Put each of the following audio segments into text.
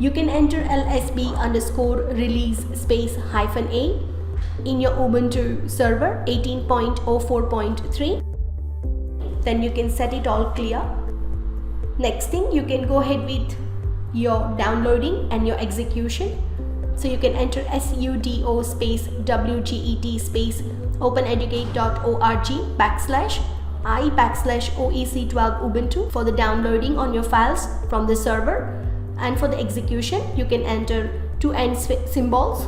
You can enter lsb underscore release space -a in your Ubuntu server 18.04.3. Then you can set it all clear. Next thing, you can go ahead with your downloading and your execution. So you can enter sudo space wget space openeducate.org/i/oec12 Ubuntu for the downloading on your files from the server. And for the execution, you can enter two end symbols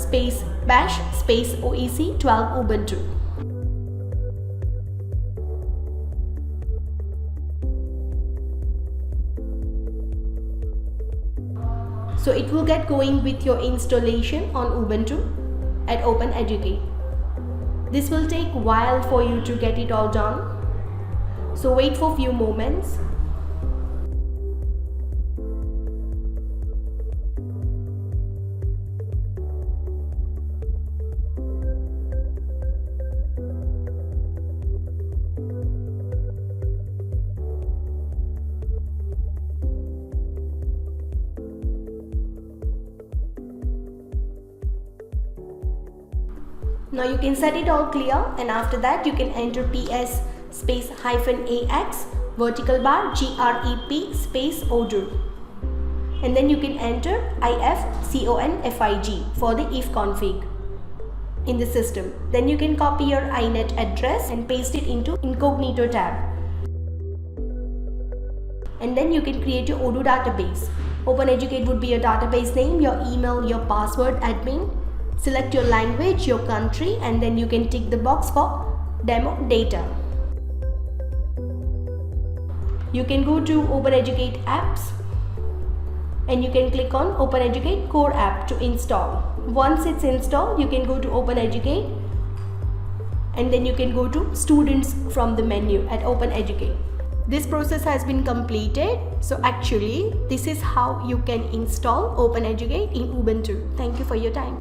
space bash space oec12 Ubuntu. So it will get going with your installation on Ubuntu at OpenEduCat. This will take a while for you to get it all done. So wait for a few moments. Now you can set it all clear, and after that you can enter ps space -ax vertical bar grep space odor, and then you can enter ifconfig for the if config in the system. Then you can copy your inet address and paste it into incognito tab, and then you can create your Odoo database. OpenEduCat would be your database name, your email, your password, admin. Select your language, your country, and then you can tick the box for demo data. You can go to OpenEduCat apps and you can click on OpenEduCat core app to install. Once it's installed, you can go to OpenEduCat and then you can go to students from the menu at OpenEduCat. This process has been completed. So actually, this is how you can install OpenEduCat in Ubuntu. Thank you for your time.